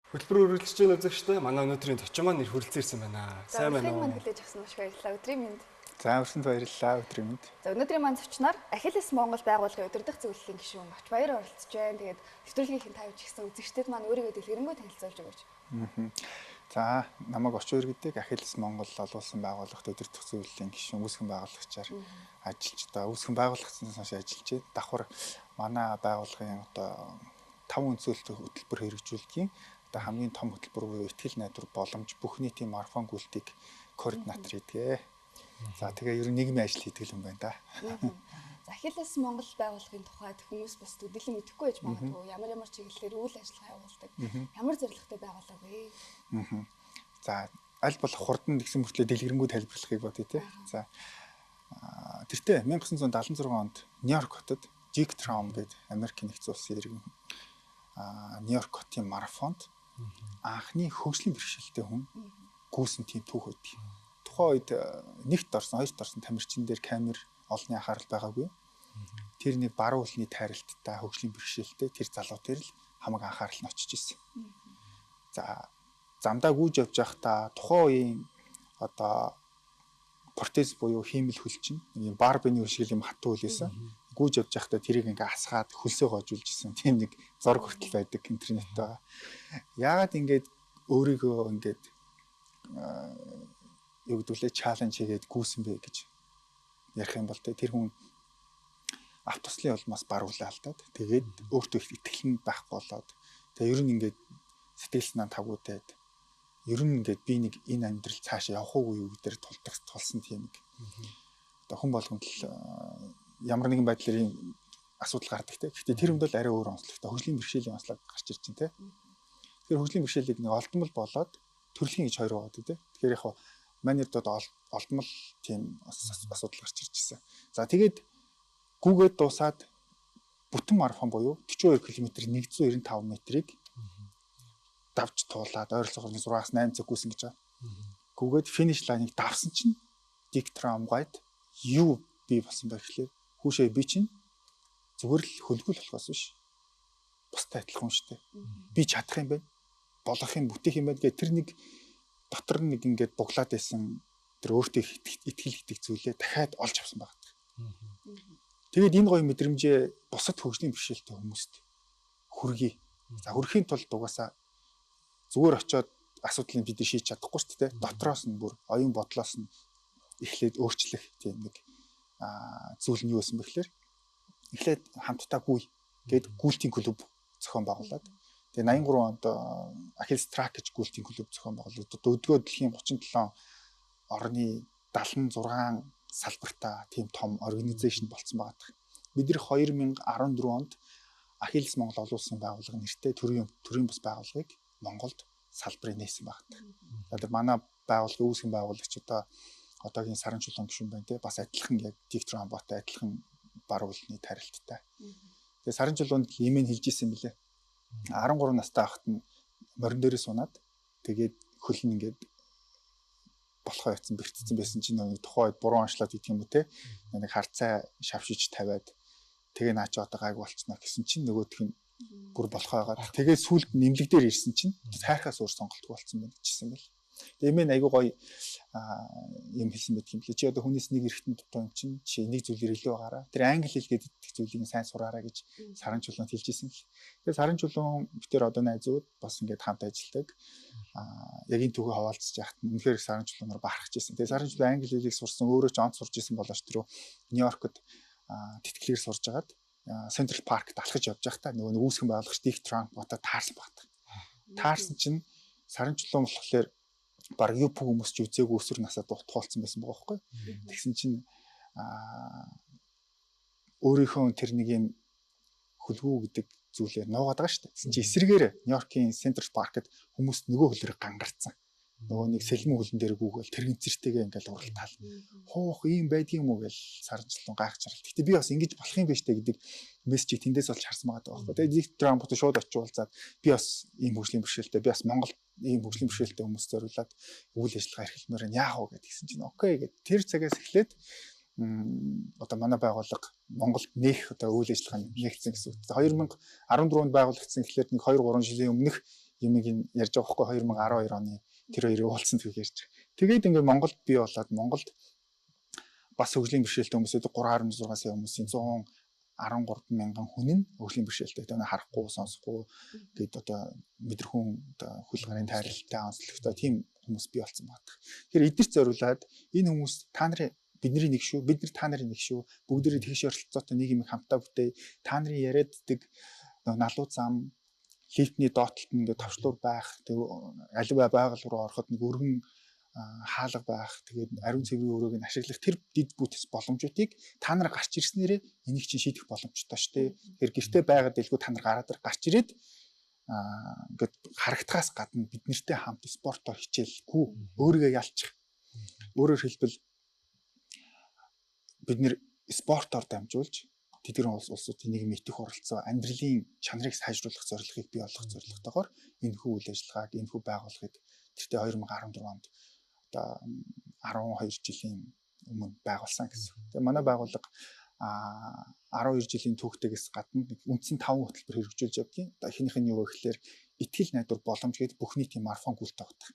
Хөтөлбөр үргэлжлэж байгаа үзэгчтэй манай өнөөдрийн зочин маань нэр хүрэлцэн ирсэн байна. Сайн байна уу? Мань хүлээж авсан маш баярлалаа. Өдрийн мэнд. За өрсөнд баярлалаа. Өдрийн мэнд. За өнөөдрийн маань зочноор Ахиллес Монгол байгууллагын удирдах зөвлөлийн гишүүн Багч Баяр оролцож байна. Тэгээд нэвтрүүлгийн тавьж гисэн үзэгчдэд маань өөрийгөө дэлгэрэнгүй танилцуулж өгөөч. За намайг Очвэр гэдэг Ахиллес Монгол олуулсан байгууллагт удирдах зөвлөлийн гишүүн үүсгэн байгуулагчаар ажиллаж байгаа. Үүсгэн байгуулагчнаас хойш ажиллаж байна. Давхар манай байгууллагын одоо 5 үндэслэлтэй хөтөлбөр хэрэгжүүлдэг. Одоо хамгийн том хөтөлбөр буюу ихтгэл найдвар боломж бүх нийтийн марафон гүйлтийг координатор хийдэг. За тэгээ ер нь нийгмийн ажил хийдэг юм байна да. За Ахиллес Монгол байгууллагын тухайд хүмүүс бас төдийлөн мэдэхгүй байж магадгүй. Ямар чиглэлээр үйл ажиллагаа явуулдаг. Ямар зорилготой байгууллага вэ? За аль болох хурдан гэсэн мөртлөө дэлгэрэнгүй тайлбарлахыг бодъё те. За тэртээ 1976 онд Нью-Йорк хотод Жик Траум гэдэг Америк нэгдсэн улсын иргэн Нью-Йорк хотын марафонд анхны хөгжлийн бэрхшээлтэй хүн гүйсэн тийм түүх өгдөг. Тухайн үед нэгт орсон, хоёрт орсон тамирчин дээр камер олонний анхаарал байгаагүй. Тэр нэг баруун уулны тайралттай хөгжлийн бэрхшээлтэй тэр залуу дээр л хамаг анхаарал нь очиж исэн. За замдаа гүйж явж байхдаа тухайн үеийн одоо протез буюу хиймэл хөл чинь нэг барбины шиг юм хатуу хөл байсан. Гүйж явж байхдаа тэрийг ингээ асгаад хөлсөө гоожулж исэн. Тийм нэг зураг хүртэл байдаг интернет байгаа. Яагаад ингээд өөрийгөө ингээд юу гэдүүлээ чаленж хийгээд гүйсэн бэ гэж ярих юм бол тэр хүн автослын улмаас баруулаа алдаад тэгээд өөртөө их итгэл байхгүй болоод тэгээд ер нь ингээд сэтгэл санаа тавгуудаад ер нь ингээд би нэг энэ амьдрал цаашаа явах уу юу гэдэр тулсан тийм нэг одоо хүн болгонд л ямар нэгэн байдлаар ийм асуудал гардаг те. Гэхдээ тэр хүнд бол арай өөр онцлогтой хөгжлийн бэрхшээлийн онцлог гарч ирж байна те. Тэгэхээр хөгжлийн бэрхшээлийг нэг олдмол болоод төрөлхийн гэж хоёр байгаа те. Тэгэхээр яг манайд одоо олдмол тийм асуудал гарч ирж байна. За тэгээд гүүгээд дуусаад бүтэн марафон буюу 42 км 195 метрийг давж туулаад ойролцоогоор 6-аас 8 цаг гүйсэн гэж байгаа. Гүүгээд финиш лайныг давсан чинь Дик Траум гайд юу би болсон байх гэхээр хүүшээ би чинь зүгээр л хөлгөл болохоос биш. Бустай адилхан шүү дээ. Би чадах юм байна. Болох юм бүтээх юм байна гэх тэр нэг дотор нэг ингээд буглаад байсан тэр өөртөө итгэл итгэх зүйлээ дахиад олж авсан байна. Тэгээд энэ гоё мэдрэмжээ бусад хөгжлийн бэрхшээлтэй хүмүүст хүргэе. За хүрхийн тулд угаасаа зүгээр очиод асуудлыг бид шийдэж чадахгүй шүү дээ. Дотроос нь бүр оюун бодлоос нь эхлээд өөрчлөх тийм нэг зүйл нь юу байсан бэ гэхээр эхлээд хамтдаа гүй гээд гүйлтийн клуб зохион байгуулад тэгээ 83 онд Ахиллес Трак гэж гүйлтийн клуб зохион байгуулад өдгөө дэлхийн 37 орны 76 салбартаа тийм том организашн болцсон байгаа. Бид нэр 2014 онд Ахиллес Монгол олуулсан байгууллага нэртэй төрийн бас байгууллагыг Монголд салбарыг нээсэн байна. Тэгэхээр манай байгууллагын үүсгэн байгуулагч одоогийн Саран чулуун гишүүн байна те бас адилхан яг Дик Траумбатай адилхан баруун уулны тарилттай. Тэгээ Саран чулуунд имэн хэлж исэн мөлий. 13 настай байхад нь морин дээрээ сунаад тэгээд хөл нь ингээд болохоо явцсан бэртцсэн байсан чинь нэг тухайд буруу онцлоод идэх юм уу те нэг харцаа шавшиж тавиад тэгээ наа чи одоо гайг болчихно гэсэн чинь нөгөөх нь бүр болохоо байгаа. Тэгээ сүлд нэмлэг дээр ирсэн чинь хайрхаас өөр сонголтгүй болцсон байна гэжсэн байл. Тэгээ мэн айгуу гоё юм хэлсэн байдаг юм лээ. Чи одоо хүнээс нэг эрэхтэн дутуу юм чинь чи нэг зүйлээр илүү байгаараа. Тэр англи хэл гэдэг зүйлийг сайн сураараа гэж Саран чулуунд хэлжсэн л. Тэгээ Саран чулуун битэр одоо найзууд бас ингээд хамт ажилладаг. Яг энэ түүхийг хаваалцж яхад үнэхээр Саран чулуунаар бахархаж ирсэн. Тэгээ Саран чулуун англи хэлийг сурсан өөрөө ч онц сурж ирсэн болооч тэр Нью-Йоркод тэтгэлгээр сурж агаад Central Park далхаж явж байхдаа нөгөө үүсгэн байгуулагч Дик Траум бодоо таарсан багт. Таарсан чинь Саран чулуун болохоор баг юу хүмүүс ч үзээгүй өсвөр насаад утгуулсан байсан байгаа байхгүй. Тэгсэн чинь өөрийнхөө тэр нэг юм хөлгүү гэдэг зүйлээр нуугаад байгаа шүү дээ. Тэгсэн чинь эсрэгээр Нью-Йоркийн Central Park-д хүмүүс нөгөө хөлөөр гангарцсан. Нөгөө нэг сэлмэн хөлн дээр гүгэл тэргийн цэртэйгээ ингээл уралтаал. Хуух ийм байдгийм үү гэж Сарнчлан гайхаж харал. Гэтэ би бас ингэж болох юм биш үү гэдэг мессежийг тэндээс олж харсан байгаа байхгүй. Тэгээд Дик Траумбот шууд очиж уулзаад би бас ийм хөгжлийн бэрхшээлтэй би бас Монгол ийм хөгжлийн бэрхшээлтэй хүмүүс зориулаад үйл ажиллагаа эрхлэмээр нь яах вэ гэдгийгсэн чинь окей гэд тэр цагаас эхлээд одоо манай байгууллага Монголд нээх одоо үйл ажиллагаа нэгсэн гэсэн үг. 2014 онд байгуулагдсан гэхлээр нэг 2-3 жилийн өмнөх юмыг ярьж байгаа байхгүй 2012 оны тэр хоёрыг уулзсан түүх ярьж байгаа. Тэгээд ингээд Монголд бий болоод Монголд бас хөгжлийн бэрхшээлтэй хүмүүсүүд 3.6 сая хүмүүсийн 113 мянган хүн нь хөгжлийн бэрхшээлтэй. Тэгээ харахгүй, сонсохгүй гээд одоо мэдрэхүүн одоо хөл гарын тайралтай онцлогтой тийм хүмүүс бий болсон байна. Тэгэхээр эдгэрт зориулаад энэ хүмүүс та нарын бидний нэг шүү, бид нар та нарын нэг шүү. Бүгдээрээ тэгш оролцоотой нэг юм хамтаа бүтээ. Та нарын яриаддаг налуу зам, лифтний доотлолт нь ингээд товчлуур байх, тэг аливаа байгаль руу ороход нэг өргөн хаалга байх, тэгээд ариун цэврийн өрөөг нь ашиглах тэр дид бүтц боломжуудыг та нар гарч ирснээрээ энийг чинь шийдэх боломжтой шүү дээ. Тэгэхээр гэртээ байгаад дэлгүү та нар гараад гарч ирээд ингээд харагдахаас гадна бид нартэй хамт спортоор хичээлгүй өөрийгөө ялчих. Өөрөөр хэлбэл бид нэр спортоор дамжуулж тэдгээр улсуудын нийгэм мэдэх оролцоо амьдралын чанарыг сайжруулах зорилгыг бий болгох зорилготойгоор энэ хүү үйл ажиллагааг энэ хүү байгууллагыг тэртээ 2014 онд одоо 12 жилийн өмнө байгуулсан гэсэн. Тэгээ манай байгууллага 12 жилийн түүхтэйгээс гадна үндсэн 5 хөтөлбөр хэрэгжүүлж явдгийн. Одоо эхнийх нь юу вэ гэхээр итгэл найдвар боломж гэдэг бүх нийтийн марафон гүйлт тогтдог.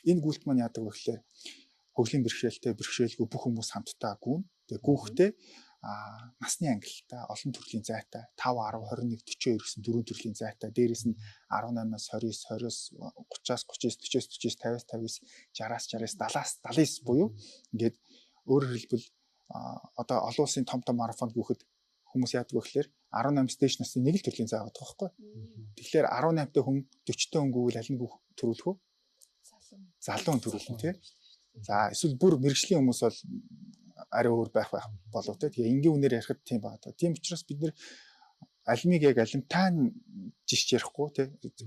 Энэ гүйлт маань яадаг вэ гэхээр хөгжлийн бэрхшээлтэй бэрхшээлгүй бүх хүмүүс хамтдаа гүн. Тэгээ гүөхтэй насны ангилалтай олон төрлийн зайтай 5 10 21 42 гэсэн дөрвөн төрлийн зайтай дээрээс нь 18-аас 29 20-аас 30-аас 49 50-аас 50-аас 60-аас 70-аас 70-аас буюу ингээд өөрөөр хэлбэл одоо олон улсын том марафонд гүхэд хүмүүс яадаг вэ гэхээр 18-аас дээш насны нэг л төрлийн зай байдаг байхгүй. Тэгэхээр 18-тай хүн 40-тай хүн гүвэл аль нь төрүүлэх вэ? Залуу хүн төрүүлнэ тий. За эсвэл бүр мэрэгжлийн хүмүүс бол арай өөр байх болов те. Тэгээ энгийн үнээр ярихад тийм байна. Тийм учраас бид нэр алимыг яг алимтай жишж ярихгүй те.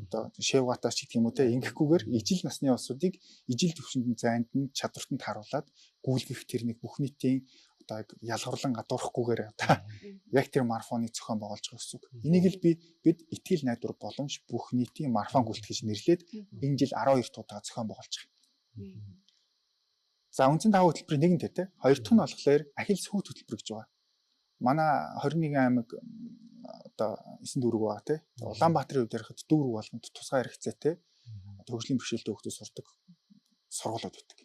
Одоо шевгатаас ч гэх юм уу те. Ингэхгүйгээр ижил насны улсуудыг ижил төвшөнд зайд нь чадвартанд харуулад гүйлгэх тэрнийг бүх нийтийн одоо ялгарлан гадуурхгүйгээр одоо яг тэр марафоныг зохион байгуулж байгаа гэсэн үг. Энийг л бид итгэл найдвар боломж бүх нийтийн марафон гүйлт гэж нэрлээд энэ жил 12 туудаа зохион байгуулж байгаа. За үндсэн 5 хөтөлбөрийн нэг нь те. Хоёр дахь нь болохоор Ахилс хүүт хөтөлбөр гэж байгаа. Манай 21 аймаг одоо 9 дүүрэг байгаа те. Улаанбаатарын хувьд ярихад дүүрэг болгонд тусгай хэрэгцээтэй хөгжлийн бэрхшээлтэй хүүхдүүд сурдаг сургуулиуд байдаг.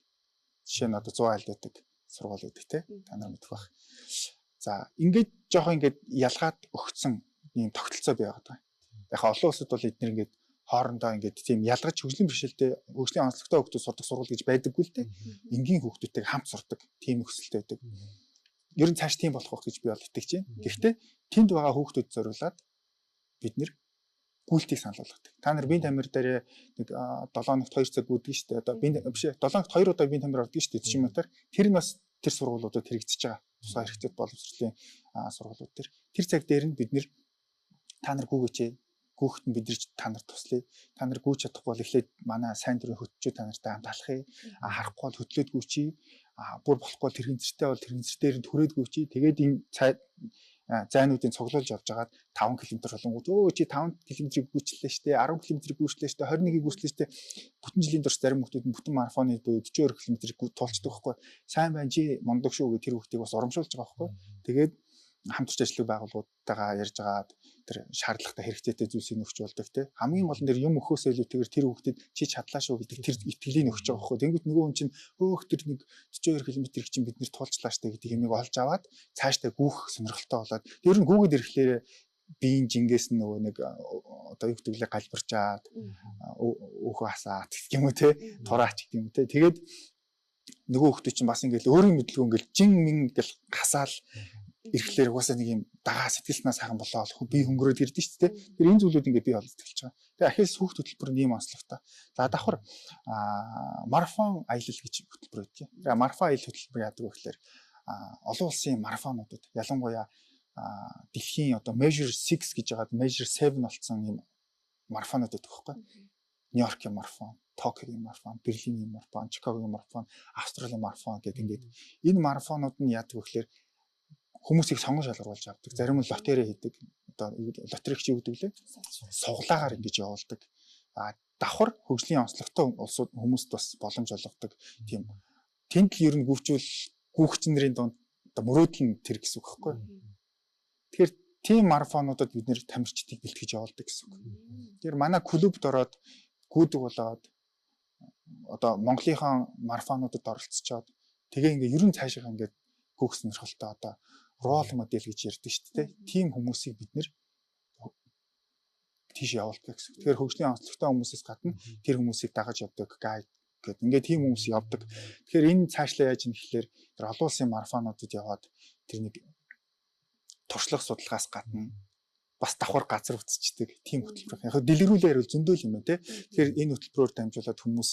Жишээ нь одоо 100 айлд байдаг сургууль байдаг те. Та нар мэдэх бах. За ингээд жоохон ингээд ялгаад өгцөн ийм тогтолцоо бий байгаа. Яг олон улсад бол эдгээр ингээд хоорондоо ингээд тийм ялгаж хөгжлийн бэрхшээлтэй хөгжлийн онцлогтой хүүхдүүд сурдаг сургууль гэж байдаггүй л дээ. Энгийн хүүхдүүдтэй хамт сурдаг тийм өсөлттэй байдаг. Ер нь цааш тийм болох байх гэж би бол итгэж байна. Гэхдээ тэнд байгаа хүүхдүүд зориулаад бид нэр гүйлтийг санал болгодог. Та нар биеийн тамир дээр нэг 7 хоногт 2 цаг гүйдэг шүү дээ. Одоо биеийн биш 7 хоногт 2 удаа биеийн тамир ордог шүү дээ. Жишээлбэл тэр нь бас тэр сургуулиудад хэрэгжиж байгаа. Тусгай хэрэгцээтэй боловсролын сургуулиуд төр. Тэр цаг дээр нь бид нэр та нар гүгээч гүүхт нь бидэрч та нарт туслая. Та нар гүйж чадахгүй бол эхлээд манай сайн дурын хөтчөө та нартай хамт алхъя. Харахгүй бол хөтлөөд гүйчий. Бүр болохгүй бол тэрхин зэртэй бол тэрхин зэртээр нь түрээд гүйчий. Тэгээд энэ зайнуудын цуглуулж явж байгаад 5 км болонгууд өө чи 5 км-ийг гүйчлээ штэ 10 км-ийг гүйчлээ штэ 21-ийг гүйчлээ штэ бүтэн жилийн турш зарим хүмүүс бүтэн марафоны буюу 42 км-ийг туулцдаг байхгүй. Сайн байна чи мундаг шүү гэх тэр хүүхдийг бас урамшуулж байгаа байхгүй. Тэгээд хамтарч ажиллах байгууллагуудтайгаа ярьж агаад тэр шаардлагатай хэрэгцээтэй зүйлсийг өгч болдог те. Хамгийн гол нь тэр юм өхөөсөө илүүтэйгээр тэр хүүхдэд чи чадлаа шүү гэдэг тэр итгэлийг өгч байгаа байхгүй. Тэнгүүт нөгөө хүн чинь өөх тэр нэг 42 км-ийг чинь бид нэр туулчлаа штэ гэдэг юмыг олж аваад цаашдаа гүүх сонирхолтой болоод тэр нь гүүгээд ирэхлээр биеийн жингээс нь нөгөө нэг одоо юу гэдгийг галбирчаад өөхөө хасаад гэх юм уу те. Тураач гэх юм те. Тэгээд нөгөө хүүхдүүд чинь бас ингээл өөрийн мэдлгүй ингээл жин мин гэл хасаал ирэхлээр угаасаа нэг юм дагаа сэтгэлснээс хаан болоод би хөнгөрөөд ирдэ шүү дээ. Тэр энэ зүйлүүд ингээд бий болж эхэлж байгаа. Тэгээ Ахилс хүүхд хөтөлбөр нь ийм онцлогтой. За давхар марафон аялал гэж хөтөлбөр байдаг. Тэгээ марафон аялал хөтөлбөр яадаг вэ гэхээр олон улсын марафонуудад ялангуяа дэлхийн одоо Measure 6 гэж байгаа Measure 7 болсон ийм марафонууд байдаг байхгүй. Нью-Йоркийн марафон, Токиогийн марафон, Берлиний марафон, Чикагогийн марафон, Австралийн марафон гэдэг ингээд энэ марафонууд нь яадаг вэ гэхээр хүмүүсийг сонгон шалгаруулж авдаг. Зарим нь лотерей хийдэг. Одоо лотерей чи юу гэдэг лээ? Суглаагаар ингэж явуулдаг. Давхар хөгжлийн онцлогтой улсууд хүмүүст бас боломж олгодог. Тийм. Тэнд л ер нь гүйчүүл гүүгч нарын донд одоо мөрөөдөл нь тэр гэсэн үг байхгүй. Тэгэхээр тийм марафонуудад бид нэр тамирчдыг бэлтгэж явуулдаг гэсэн үг. Тэгэхээр манай клубд ороод гүйдэг болоод одоо Монголынхаа марафонуудад оролцоод тэгээ ингээ ерөн цаашаа ингээ гүйх сонирхолтой одоо рол модель гэж ярьдаг шүү дээ. Тийм хүмүүсийг бид нэр тийш явуулдаг гэсэн. Тэгэхээр хөгжлийн онцлогтой хүмүүсээс гадна тэр хүмүүсийг дагаж явдаг гайд гэдэг. Ингээ тийм хүмүүс явдаг. Тэгэхээр энэ цаашлаа яаж юм гэхэлэр тэр олон улсын марафонуудад яваад тэр нэг туршлага судалгаас гадна бас давхар газар үзчихдэг тийм хөтөлбөр. Яг дэлгэрүүлээр бол зөндөө юм байна те. Тэгэхээр энэ хөтөлбөрөөр дамжуулаад хүмүүс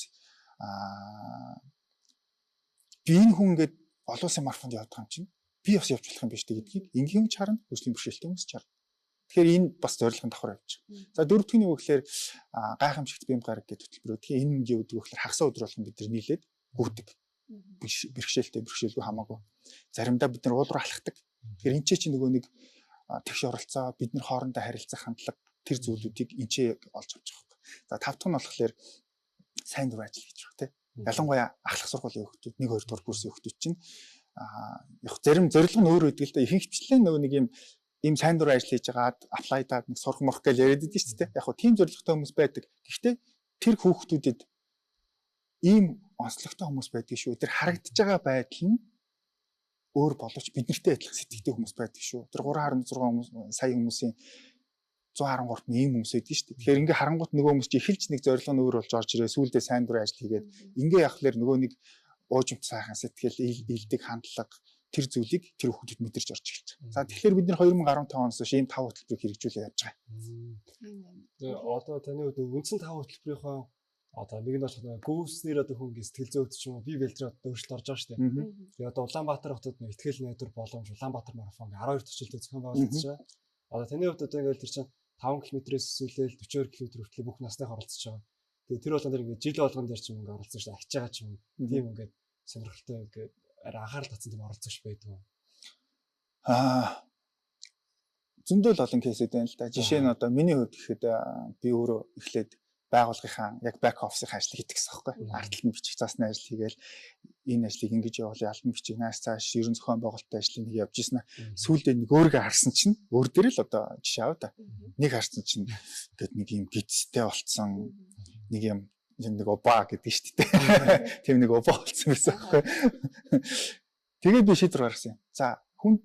би энэ хүн ингээд олон улсын марафонд явдаг юм чинь би бас явж болох юм биш гэдгийг ингийн хүмүүс харна, хөгжлийн бэрхшээлтэй хүмүүс харна. Тэгэхээр энэ бас зорилгын давхар явж байгаа. За дөрөвдүгээр нь юу гэхээр гайхамшигт бие гараг гэдэг хөтөлбөрөө. Тэгэхээр энэ юу гэдэг вэ гэхээр хагас өдөр болгон бид нар нийлээд гүйдэг. Бэрхшээлтэй бэрхшээлгүй хамаагүй. Заримдаа бид нар уулуур алхдаг. Тэгэхээр энэ чинь нөгөө нэг тэгш оролцоо бид нар хоорондоо харилцах хандлага тэр зүйлүүдийг энэ олж авч байгаа юм. За тав дахь нь болохоор сайн дур ажил гэж байна тийм. Ялангуяа ахлах сургуулийн хүүхдүүд 1 2 дугаар курсын хүүхдүүд чинь яг зарим зорилго нь өөр байдаг л да. Ихэнх хвчлэн нөгөө нэг ийм сайн дур ажил хийж байгаад аплайдаад нэг сурах морох гэж яриад идэв шүү дээ. Яг хөө тийм зорилготой хүмүүс байдаг. Гэхдээ тэр хүүхдүүдэд ийм онцлогтой хүмүүс байдаг шүү. Тэр харагдаж байгаа байдал нь өөр боловч биднэртэй адилхан сэтгэвтэй хүмүүс байдаг шүү. Тэр 3.6 сая хүмүүсийн 113-т ийм хүмүүс байдаг шүү дээ. Тэгэхээр ингээ харангуут нөгөө хүмүүс чи эхэлж нэг зорилго нь өөр болж орж ирээ. Сүүлдээ сайн дур ажил хийгээд ингээ явахлаар нөгөө нэг уужимт сайхан сэтгэл илдэг хандлага тэр зүйлийг тэр хүүхдүүд мэдэрч орж эхэлж байгаа. За тэгэхээр бид нэр 2015 оноос хойш ийм 5 хөтөлбөрийг хэрэгжүүлээ явж байгаа. Тэгээ одоо таны хувьд үндсэн 5 хөтөлбөрийнхөө одоо нэг нь болох гүйснэр одоо хүн сэтгэл зүйд ч юм уу бие бэлтрээ одоо өөрчлөлт орж байгаа шүү дээ. Тэгээ одоо Улаанбаатар хотод нэг ихтгэл найдвар боломж Улаанбаатар марафон 12 төсөлтэй зохион байгуулагдаж байгаа. Одоо таны хувьд одоо ингээл тэр чинь 5 км-ээс эсвэл 42 км хүртэл бүх насных оролцож байгаа. Тэгээ тэр болгон дээр ингээд жил болгон дээр ч юм ингээд оролцож шүү дээ. Ахиж байгаа ч юм. Тийм ингээд сонирхолтой ингээд анхаарал татсан тийм оролцогч байдаг. Зөндөл олон кейсүүд байна л да. Жишээ нь одоо миний хувьд гэхэд би өөрөө эхлээд байгууллагынхаа яг back office-ийн ажил хийдэг гэсэн байхгүй. Ард талын бичих заасны ажил хийгээл энэ ажлыг ингэж явуулъя, албан бичиг нааш цааш ерөн зохион байгуулалтын ажлыг нэг явж ийсэн. Сүүлдээ нэг өөрийгөө харсан чинь өөр дээр л одоо жишээ аваа да. Нэг харсан чинь ингээд нэг юм гидстэй болцсон нэг юм нэг обаа гэдэг шүү дээ. Тийм нэг обаа болцсон байсан байхгүй. Тэгээд би шийдвэр гаргасан юм. За хүн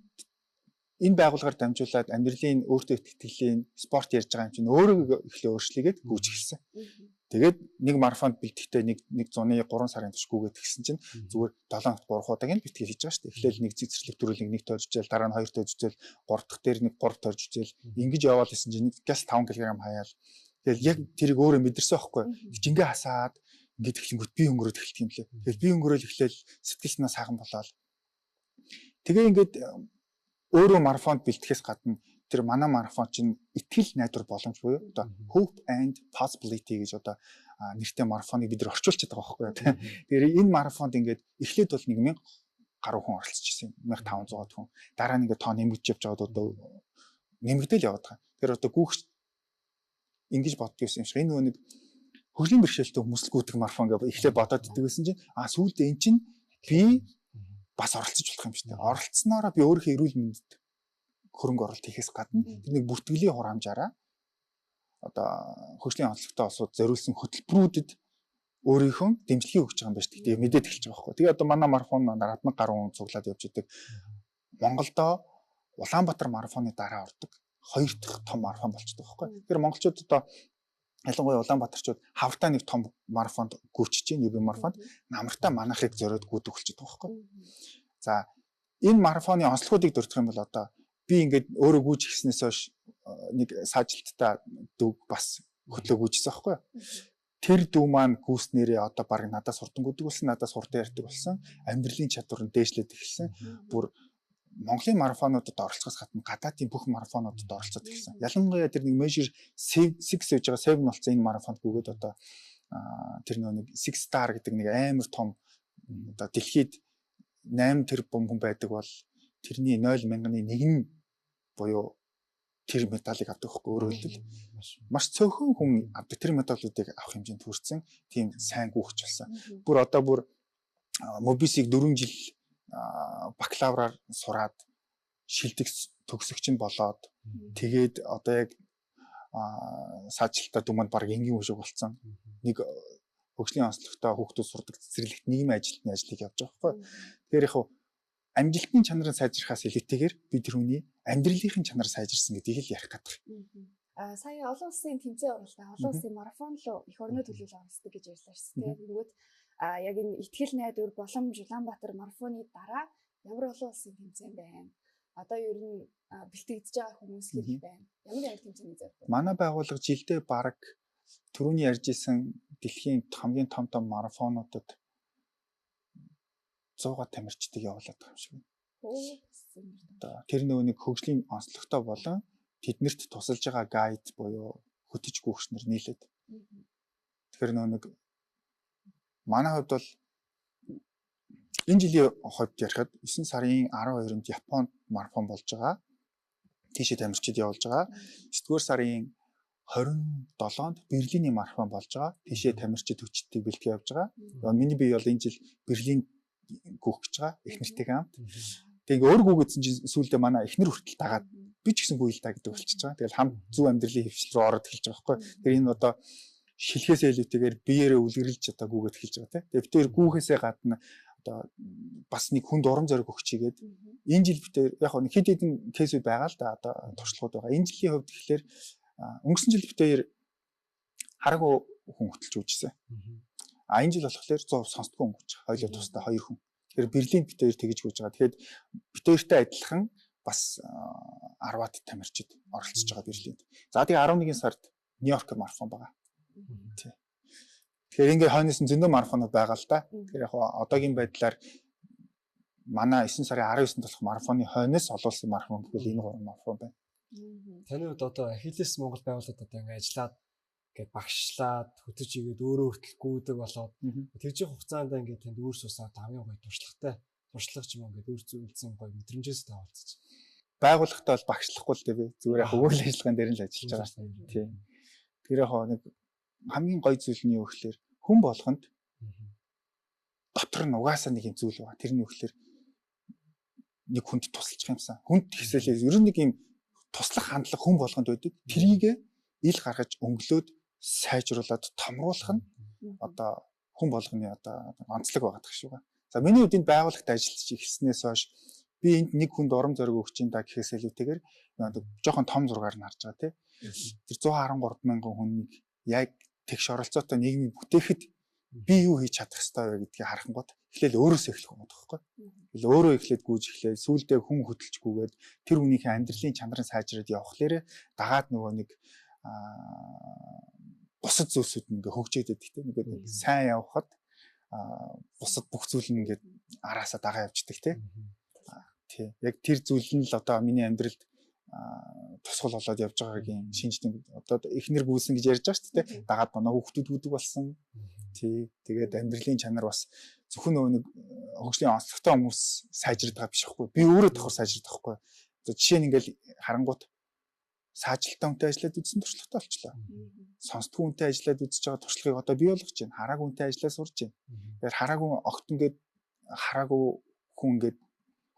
энэ байгууллагаар дамжуулаад амьдралын өөртөө итгэлийн спорт ярьж байгаа юм чинь өөрөө эхлээ өөрчлөгээд гүйж эхэлсэн. Тэгээд нэг марафонд бэлтгэхдээ нэг зуны 3 сарын турш гүйгээд тэгсэн чинь зүгээр 7 хоногт 3 удаа гин бэлтгэж хийж байгаа шүү дээ. Эхлээл нэг цэцэрлэг төрүүлэг нэг тойж үзэл, дараа нь 2 тойж үзэл, 3 дахь дээр нэг 3 тойж үзэл ингэж яваал гэсэн чинь нэг газ 5 кг хаяал. Тэгэл яг тэрийг өөрөө мэдэрсэн байхгүй. Жингээ хасаад ингээд эхлэнгүүт би өнгөрөөд эхэлт юм лээ. Тэгэл би өнгөрөөл эхлээл сэтгэл санаа сайхан болоод. Тэгээ ингээд өөрөө марафонд бэлтгэхээс гадна тэр манай марафон чинь итгэл найдвар боломж буюу одоо hope and possibility гэж одоо нэртэй марафоныг бид нар орчуулчихад байгаа байхгүй тийм. Тэгэхээр энэ марафонд ингээд эхлээд бол 1000 гаруй хүн оролцож ирсэн. 1500 хүн. Дараа нь ингээд тоо нэмэгдэж явж байгаа одоо нэмэгдээл яваад байгаа. Тэр одоо гүүх ингэж боддог юм шиг энэ нөгөө нэг хөгжлийн бэрхшээлтэй хүмүүс гүйдэг марафон гэж эхлээд бодоод идэг гэсэн чинь сүүлдээ эн чинь би бас оролцож болох юм шүү дээ. Оролцсноороо би өөрийнхөө эрүүл мэндэд хөрөнгө оруулалт хийхээс гадна тэр нэг бүртгэлийн хураамжаараа одоо хөгжлийн онцлогтой улсууд зориулсан хөтөлбөрүүдэд өөрийнхөө дэмжлэгийг өгч байгаа юм байна шүү дээ. Мэдээд эхэлж байгаа байхгүй. Тэгээ одоо манай марафон 10,000 гаруй хүн цуглаад явж идэг. Монголдо Улаанбаатар марафоны дараа ордог 2 дахь том марафон болчихдог байхгүй. Тэгэхээр монголчууд одоо ялангуяа Улаанбаатарчууд хавтаа нэг том марафонд гүйчиж чинь UB марафонд намартаа манахыг зориод гүйдэг болчихдог байхгүй. За энэ марафоны онцлогуудыг дурдах юм бол одоо би ингээд өөрөө гүйж ихснээс хойш нэг саажилттай дүүг бас хөтлөө гүйжсэн байхгүй. Тэр дүү маань гүйснээрээ одоо баг надад сурдан гүйдэг болсон, надад сурдан ярьдаг болсон, амьдралын чадвар нь дээшлээд эхэлсэн. Бүр Монголын марафонуудад оролцохоос гадна гадаадын бүх марафонуудад оролцоод эхэлсэн. Ялангуяа тэр нэг measure 6 гэж байгаа 7 болсон энэ марафонд гүгээд одоо тэр нэг 6 star гэдэг нэг амар том одоо дэлхийд 8 тэрбум хүн байдаг бол тэрний 0,1 буюу тэр медалийг авдаг хөхгүй өөрөөр хэлбэл маш цөөхөн хүн авдаг тэр медалуудыг авах хэмжээнд хүрсэн тийм сайн гүйч болсон. Бүр одоо бүр мобисийг 4 жил бакалавраар сураад шилдэг төгсөгч нь болоод тэгээд одоо яг саажилтаа дүмэнд баг энгийн үшиг болцсон. Нэг хөгжлийн онцлогтой хүүхдүүд сурдаг цэцэрлэгт нийгмийн ажилтны ажлыг явж байгаа байхгүй. Тэгэхээр яг амжилтын чанарын сайжрахаас илүүтэйгээр би тэр хүний амьдралын чанар сайжирсан гэдгийг л ярих гэдэг. Сая олон улсын тэмцээн оролцоо, олон улсын марафон руу эх орны төлөөлөл оролцдог гэж ярьлаа шүү дээ. Тэгвэл яг энэ ихтгэл найдвар боломж Улаанбаатар марафоны дараа ямар олон улсын тэмцээн байна? Одоо ер нь бэлтгэж байгаа хүмүүс хэрэг байна? Ямар тэмцээний зорилго? Манай байгууллага жилдээ баг түрүүний ярьж исэн дэлхийн хамгийн том марафонуудад 100 тамирчдыг явуулаад байгаа юм шиг байна. Тэр нэг хөгжлийн онцлогтой болон тэднэрт тусалж байгаа гайд буюу хөтөж гүйгчнэр нийлээд. Тэгэхээр нэг манай хувьд бол энэ жилийн хувьд ярихад 9 сарын 12-нд Японд марафон болж байгаа. Тийшээ тамирчид явуулж байгаа. 9-р сарын 27-нд Берлиний марафон болж байгаа. Тийшээ тамирчид хүчтэй бэлтгэж явж байгаа. Миний бие бол энэ жил Берлинд гүөх гэж байгаа. Их нэртэйгээ хамт. Тэгээ өөр гүгээдсэн чинь сүүлдээ манай эхнэр хүртэл дагаад би ч гэсэн гүйл та гэдэг болчихж байгаа. Тэгэл хамт зөв амьдралын хөвшил рүү ороод эхэлж байгаа байхгүй. Тэр энэ одоо шилхээсээ илүүтэйгээр биеэрээ үлгэрлж одоо гүгээд эхэлж байгаа тийм. Тэгээ битээр гүүхээсээ гадна одоо бас нэг хүнд урам зориг өгчигээд энэ жил битээр яг нэг хэд хэдэн кейсүүд байгаа л да одоо туршлагууд байгаа. Энэ жилийн хувьд тэгэхээр өнгөрсөн жил битээр хараагүй хүн хөтөлж үүжсэн. Энэ жил болохоор 100% сонсдгүй хүн гэж байгаа. Хоёулаа тусдаа 2 хүн. Тэгэхээр Берлинд битээр тэгж гүйж байгаа. Тэгэхээр битээртэй адилхан бас 10-аад тамирчид оролцож байгаа Берлинд. За тэгээ 11 сард Нью-Йорк марафон байгаа. Тий. Тэгэхээр ингээ хойноос нь зөндөө марафонууд байгаа л да. Тэгэхээр яг одоогийн байдлаар манай 9 сарын 19-нд болох марафоны хойноос олон улсын марафон гэвэл энэ 3 марафон байна. Таны хувьд одоо Ахиллес Монгол байгууллагад одоо ингээ ажиллаад ингээд багшлаад хөтөж игээд өөрөө хүртэл гүйдэг болоод тэгж хугацаанд ингээд тэнд үүр сусаад хамгийн гоё туршлага ч юм уу ингээд үр зүйлсэн гоё мэдрэмжээс тавалцаж. Байгууллагатай бол багшлахгүй л дээ би. Зүгээр яг үйл ажиллагаан дээр л ажиллаж байгаа. Тийм. Тэр яг нэг хамгийн гоё зүйл нь юу гэхээр хүн болгонд дотор нь угаасаа нэг юм зүйл байгаа. Тэрний үгээр нэг хүнд тусалчих юмсан. Хүнд хэсэлээ ер нь нэг юм туслах хандлага хүн болгонд байдаг. Тэрийг ил гаргаж өнгөлөөд сайжруулад томруулах нь одоо хүн болгоны одоо онцлог байгаа гэх шүү. За миний хувьд энэ байгууллагт ажиллаж эхэлснээс хойш би энд нэг хүнд урам зориг өгч ин да гэхээс илүүтэйгээр жоохон том зургаар нь харж байгаа тий. Тэр 113 мянган хүнийг яг тэгш оролцоотой нийгмийг бүтээхэд би юу хийж чадах ёстой вэ гэдгийг харах гот эхлээл өөрөөсөө эхлэх юм байна. Эхлээл өөрөө эхлээд гүйж эхлээл сүүлдээ хүн хөдөлжгүйгээд тэр хүнийхээ амьдралын чанарын сайжраад явхлаарэ дагаад нөгөө нэг бусад зүйлсүүд ингээ хөгжөөд идэх тийм нэг сайн явхад бусад бүх зүйл нь ингээ араасаа дагаа явждаг тийм. Тий. Яг тэр зүйл нь л одоо миний амьдралд тусгал болоод явж байгаагийн шинжтэй одоо эхнэр гүйсэн гэж ярьж байгаа шүү дээ. Дагаад манай хүүхдүүд үүдэг болсон. Тий. Тэгээд амьдралын чанар бас зөвхөн нөгөө нэг хөгжлийн онцлогтой хүмүүс сайжирдаг байгаа биш байхгүй. Би өөрөө давхар сайжирдаг байхгүй. Одоо жишээ нь ингээл харангуут саажилттай хүнтэй ажиллаад үзсэн туршлагатай болчлаа. Сонсдгүй хүнтэй ажиллаад үзэж байгаа туршлагыг одоо бий болгож байна. Хараагүй хүнтэй ажиллаж сурж байна. Тэгэхээр хараагүй огт ингээд хараагүй хүн ингээд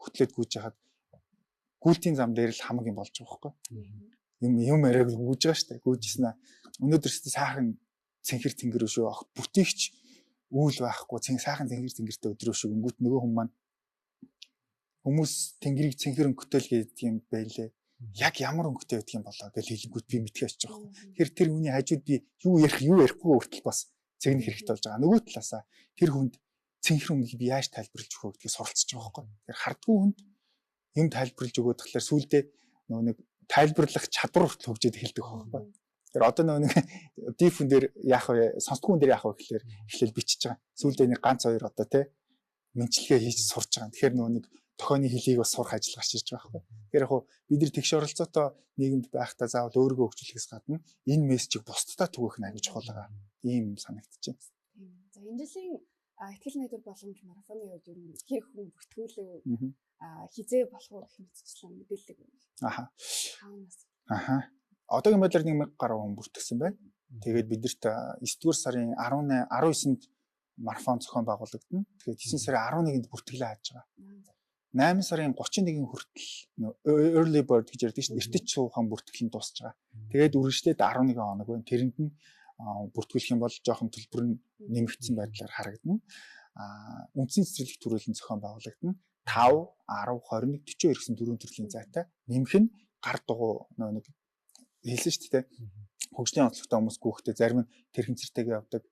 хөтлөөд гүйж хахад гүйлтийн зам дээр л хамаг юм болж байгаа байхгүй. Юм яриаг гүйж байгаа шүү дээ. Гүйжсэн аа. Өнөөдөр ч сайхан цэнхэр тэнгэр шүү. Огт бүтээгч үйл байхгүй. Сайхан цэнхэр тэнгэртэй өдрөө шүү. Өнгөт нөгөө хүмүүс тэнгэрийг цэнхэр өнгөтэй л гэдэг юм байлээ. Яг ямар өнгөтэй байдаг юм болоо гэж хэлэнгүүт би мэдхий очиж байгаа юм. Тэгэхээр тэр хүний хажууд би юу ярихгүй хүртэл бас цэгнэх хэрэгтэй болж байгаа. Нөгөө талаасаа тэр хүнд цэнхэр өнгөийг би яаж тайлбарлаж өгөх вэ гэдгийг суралцж байгаа байхгүй. Тэгэхээр хардггүй хүнд юм тайлбарлаж өгөөд тахлаар сүулдэ нөгөө нэг тайлбарлах чадвар хүртэл хөгжөөд эхэлдэг байхгүй. Тэгэхээр одоо нөгөө нэг дифүн дээр яах вэ? Сонсдгүй хүн дээр яах вэ гэхээр эхлээл бичиж байгаа. Сүулдэ нэг ганц хоёр одоо тий мэнчилгээ хийж сурч байгаа. Тэгэхээр нөгөө нэг тохионы хэлийг бас сурах ажил гарч ирж байгаа байхгүй. Тэгэхээр яг бид нар тэгш оролцоотой нийгэмд байхдаа заавал өөрийгөө хөгжүүлэхээс гадна энэ мессежийг бусдад түгэх нь аягүй чухал байгаа. Ийм санагдчихэв. За энэ жилийн ихтгэл найдвар боломж марафоны үед ер нь хэр хүн бүртгүүлээ хизээ болох уу гэх мэтчлэн мэдээлэл өгнө. Аха. Одоогийн байдлаар 1000 гаруй хүн бүртгэсэн байна. Тэгээд бидэрт 9-р сарын 19-нд марафон зохион байгуулагдана. Тэгээд 9 сарын 11-нд бүртгэлээ хааж байгаа. 8 сарын 31-ний хүртэл early bird гэж ярьдаг шүү дээ. Эртэж суухан бүртгэл нь дуусч байгаа. Тэгээд үргэлжлээд 11 хоног байна. Тэрэнд нь бүртгүүлэх юм бол жоохон төлбөр нь нэмэгдсэн байдлаар харагдана. Үндсэн цэцэрлэг төрөлн зохион байгуулагдана. 5, 10, 21, 42 гэсэн дөрвөн төрлийн зайтай. Нэмэх нь гар дугуй нэг хэлсэн шүү дээ. Хөгжлийн онцлогтой хүмүүс гүөхтэй зарим нь тэрэгцэртэйгээ явдаг.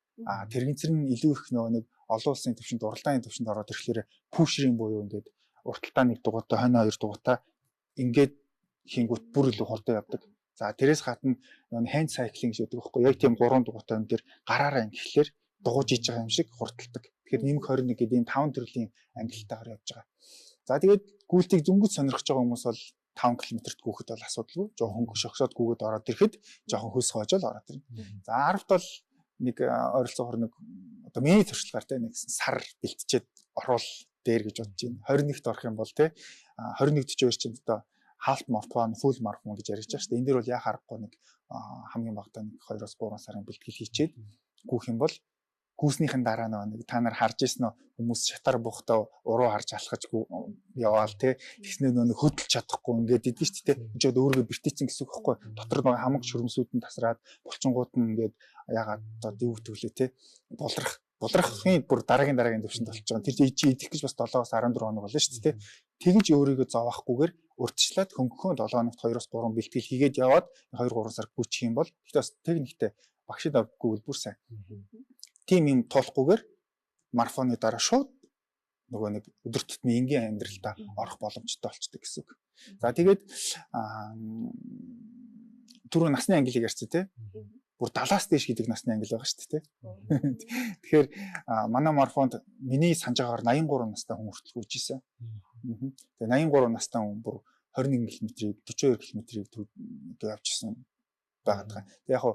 Тэрэгцэр нь илүү их нэг олон улсын төвшөнд уралдааны төвшөнд ороод ирэхлээр пүүшрийн буюу ингээд урталтаа нэг дугуйтай, хойно хоёр дугуйтай ингээд хийнгүүт бүр илүү хурдан явдаг. За тэрээс гадна hand cycling гэдэг байхгүй яг тийм 3 дугуйтай юм дээр гараараа ингэхлээр дугуйж иж байгаа юм шиг хурдталдаг. Тэгэхээр нэмэх 21 гэдэг ийм 5 төрлийн ангиллалтаар явж байгаа. За тэгээд гүйлтийг зөнгөж сонирхож байгаа хүмүүс бол 5 км-т гүөхөд бол асуудалгүй. Жоохон шогсоод гүгээд ороод ирэхэд жоохон хөлс хоожол ороод ирнэ. За 10-т бол нэг ойролцоогоор нэг одоо миний туршлагаар те нэг сар бэлтчихэд орвол дээр гэж бодож байна. 21-т орох юм бол те 21-42 чинь одоо half marathon, full marathon гэж ярьж байгаа шүү дээ. Энд дээр бол яа харахгүй нэг хамгийн багадаа нэг 2-3 сарын бэлтгэл хийчихэд гүөх юм бол гүйснийхэн дараа нэг та нар харж ирсэн хүмүүс шатар буухтаа уруу харж алхаж яваал те тэгснээр нэг хөдөлж чадахгүй ингээд идэв шүү дээ. Энд ч өөрийгөө бэртээсэн гэсэн үг байхгүй. Дотор нэг хамаг шүрмсүүд нь тасраад булчингууд нь ингээд ягаад одоо юу гэдвүлээ те булрахын бүр дараагийн төвшөнд болчих жоо. Тэр чи идэх гэж бас 7-аас 14 хоног болно шүү дээ. Тэгэж өөрийгөө зовоохгүйгээр урьдчилаад хөнгөхөнд 7 хоногт 2-3 бэлтгэл хийгээд яваад 2-3 сар гүйчих юм бол тэгтээ бас техниктэй багшид авдаггүй бүр сайн. Тим юм туулахгүйгээр марафоны дараа шууд нөгөө нэг өдөр тутмын энгийн амьдралдаа орох боломжтой болчдөг гэсэн үг. За тэгээд түрүү насны ангиллыг ярьсан тий. Бүр 70-аас дээш гэдэг насны ангил байгаа шүү дээ тий. Тэгэхээр манай марафонд миний санаж байгаагаар 83 настай хүн хүртэл гүйж исэн. Тэгээ 83 настай хүн бүр 21 км-ийг 42 км-ийг явжсэн. Байгаа. Тэг яг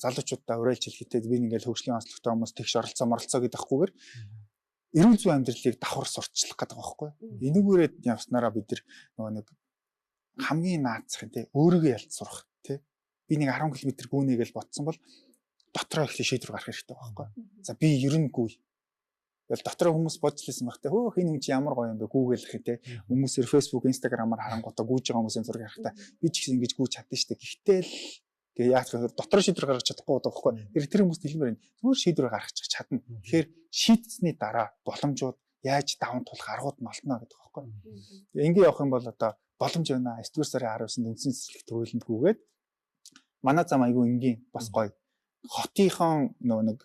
залуучуудаа уриалж хэлэхдээ би ингээл хөгжлийн онцлогтой хүмүүс тэгш оролцоо гэдэг ахгүйгээр эрүүл зүйн амьдралыг давхар сурчлах гэдэг байгаа байхгүй. Энэгээрээ явснараа бид нөгөө нэг хамгийн наацх тий өөрийгөө ялц сурах тий би нэг 10 км гүнэ гэж бодсон бол дотроо их шийдвэр гаргах хэрэгтэй байгаа байхгүй. За би ерөнгүй тэгэл дотроо хүмүүс бодж лээсэн байх тий хөө хин юм чи ямар гоё юм бэ гүүгэлэх тий хүмүүсээр Facebook, Instagram-аар харангуйтаа гүйж байгаа хүмүүсийн зураг харахтаа би ч гэсэн ингэж гүйж чадсан шүү дээ. Гэхдээ л гээ яг дотор шийдвэр гаргаж чадахгүй байхгүй. Тэр хүмүүст хэлмээр байна. Зүгээр шийдвэр гаргаж чадна. Тэгэхээр шийдсэний дараа боломжууд яаж даван тулах аргууд нь олно гэдэг байхгүй. Ингээ явах юм бол одоо боломж байна. 9-р сарын 19-нд үндсэн цэцэрлэг төрүүлэнд гүгээд манай зам айгүй энгийн бас гоё. Хотынхон нөгөө нэг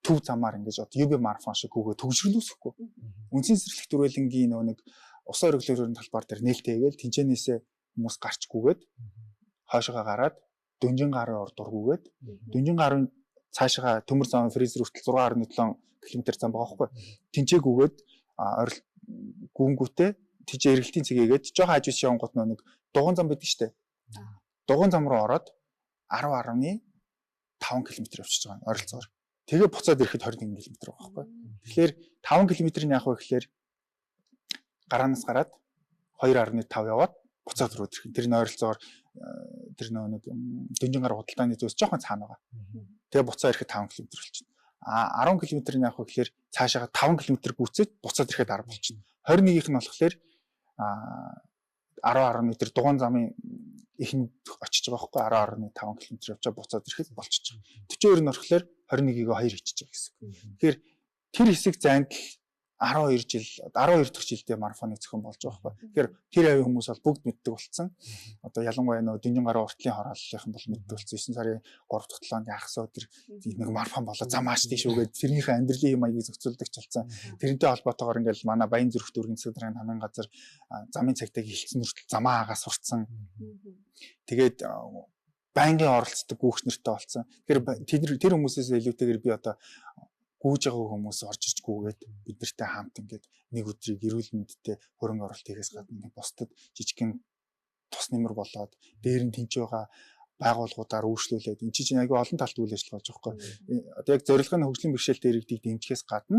төв замаар ингэж одоо UB марафон шиг гүгээ төгжрөлөөсөхгүй. Үндсэн цэцэрлэг төрүүлэнгийн нөгөө нэг усан өргөлөөрийн талбар дээр нээлттэй хийгээл тэнцэнээсээ хүмүүс гарч гүгээд хойшоо гараад Дөнжин гарын ор дургүйгээд Дөнжин гарын цаашаа төмөр зам фризер хүртэл 6.7 км зам байгаа байхгүй. Тэнцээгүйгээд орил гүнгүүтээ тийч эргэлтийн цэгээгээд жоохон хажууд шавангууд нэг дугуун зам байдаг штэ. Дугуун зам руу ороод 10.5 км явчихж байгаа орилцоор. Тэгээ буцаад ирэхэд 21 км байгаа байхгүй. Тэгэхээр 5 км-ийн яах вэ гэхээр гараанаас гараад 2.5 яваад буцаад руу ирэх. Тэр нь ойролцоогоор тэр нэг Дөнжин гар худалдааны зөөс жоохон цаана байгаа. Тэгээ буцаа ирэхэд 5 км болчихно. 10 км-ийн явах гэхээр цаашаа 5 км гүйцээд буцаад ирэхэд 10 болчихно. 21-ийнх нь болохоор 10 м дугуун замын ихэнд очиж байгаа байхгүй 10.5 км явчаа буцаад ирэхэд болчихж байгаа. 42 нь орохлоор 21-ийг 2 хийчихэж байгаа гэсэн. Тэгэхээр тэр хэсэг зайд 12 дахь жилдээ марафоныг зохион болж байгаа байхгүй. Тэгэхээр тэр авийн хүмүүс бол бүгд мэддэг болсон. Одоо ялангуяа нөө Дөнжин гарын уртлын хорооллынхан бол мэддэг болсон. 9 сарын 3 дахь 7-нд яхасаа өдөр нэг марафон болоо зам ааш тийш үгээд тэрнийхээ амьдралын маягийг зохицуулдаг ч болсон. Тэрнтэй холбоотойгоор ингээл манай Баян Зүрх дүүргийн засаг даргын хамгийн газар замын цагтайг хилцэн хүртэл замаа агаас сурцсан. Тэгээд байнгын оролцдог гүүгч нартай болсон. Тэгэхээр тэр хүмүүсээс илүүтэйгээр би одоо гүйж байгаа хүмүүс орж иж гүгээд бид нартай хамт ингээд нэг өдрийг эрүүл мэндтэй хөрөнгө оруулалт хийхээс гадна ингээд бусдад жижигхэн тус нэмэр болоод дээр нь тэнцэж байгаа байгууллагуудаар үйлчлүүлээд энэ чинь аягүй олон талт үйл ажиллагаа болж байгаа байхгүй. Одоо яг зорилгын хөгжлийн бэрхшээлтэй иргэдийг дэмжихээс гадна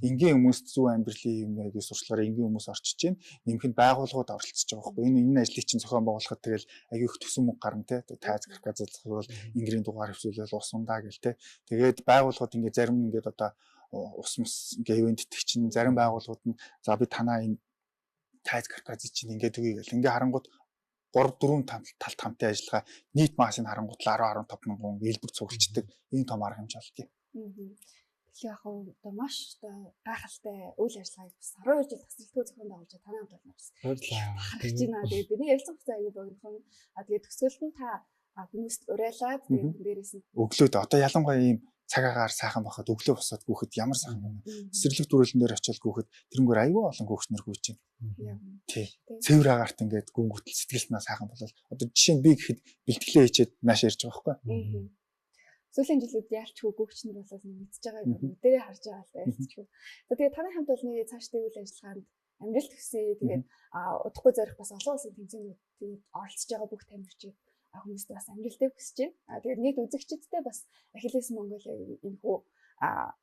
энгийн хүмүүст зөв амьдралын юм яг сурчлагаараа энгийн хүмүүс орчиж байна. Нэмэхэд байгууллагууд оролцож байгаа байхгүй. Энэ ажлыг чинь зохион байгуулахад тэгэл аягүй их төсөн мөнгө гарна те. Тайз гаргаж бол ингэрийн дугаар хөвсүүлэл ус ундаа гэл те. Тэгээд байгууллагууд ингээд зарим ингээд одоо ус мус ингээд ивент итгэж чинь зарим байгууллагууд нь за би танаа энэ тайз каркази чинь ингээд үгүй гэл ингээ харангууд 3 4 талт хамтын ажиллагаа нийт масыг харангууд 10 15 мянган элбэг цуглчдаг ийм том арга хэмжээ болтгий. Тэгэхээр яг одоо маш одоо гайхалтай үйл ажиллагааг бас 12 жил тасралтгүй зохион байгуулж танай хамт болно гэсэн. Харж байна. Тэгээд бидний ярилцсан хугацаа аягүй богинохон. Тэгээд төгсгөлд нь та хүмүүст уриалаад тэгээд дээрээс нь өглөөд одоо ялангуяа ийм цагаагаар сайхан байхад өглөө босоод гүөхөд ямар сайхан юм. Цэцэрлэг төрөлн дээр очиод гүөхөд тэрнгээр аягүй олон гүөхснэр гүйж байна. Тий. Цэвэр агаарт ингээд гүнгөтл сэтгэлснээ сайхан болол. Одоо жишээ нь би гэхэд бэлтгэлээ хийчихэд нааш ярьж байгаа байхгүй. Сүүлийн жилүүд яалчгүй гүөхчнэр болоод мэдчихэж байгааг өдөрөө харж байгаа л байцчихгүй. Тэгээд таны хамт бол нэг цаашдын үйл ажиллагаанд амжилт хүсье. Тэгээд удахгүй зорих бас олон улсын тэмцээнүүдэд оролцож байгаа бүх тамирчид хүмүүст бас амжилтыг хүсэж байна. Тэгээд нийт үзэгчдтэй бас Ахиллес Монголын энэхүү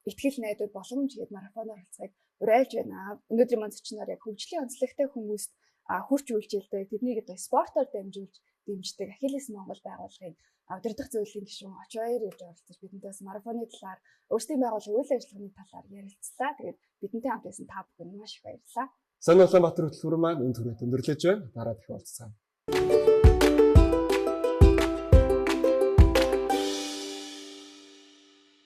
ихтгэл найдууд боломж гээд марафоноор оролцохыг уриалж байна. Өнөөдрийн маань зочноор яг хөгжлийн онцлогтой хүмүүст хүрч үйлчилдэг тэднийг одоо спортоор дамжуулж дэмждэг Ахиллес Монгол байгууллагын удирдах зөвлөлийн гишүүн Очбаяр ирж оролцож бидэнтэйс марафоны талаар өөрсдийн байгууллагын үйл ажиллагааны талаар ярилцлаа. Тэгээд бидэнтэй хамт байсан та бүхэнд маш их баярлалаа. Сонин Улаанбаатар хөтөлбөр маань энэ түрүүт өндөрлөж байна. Дараа дахин уулзцгаая.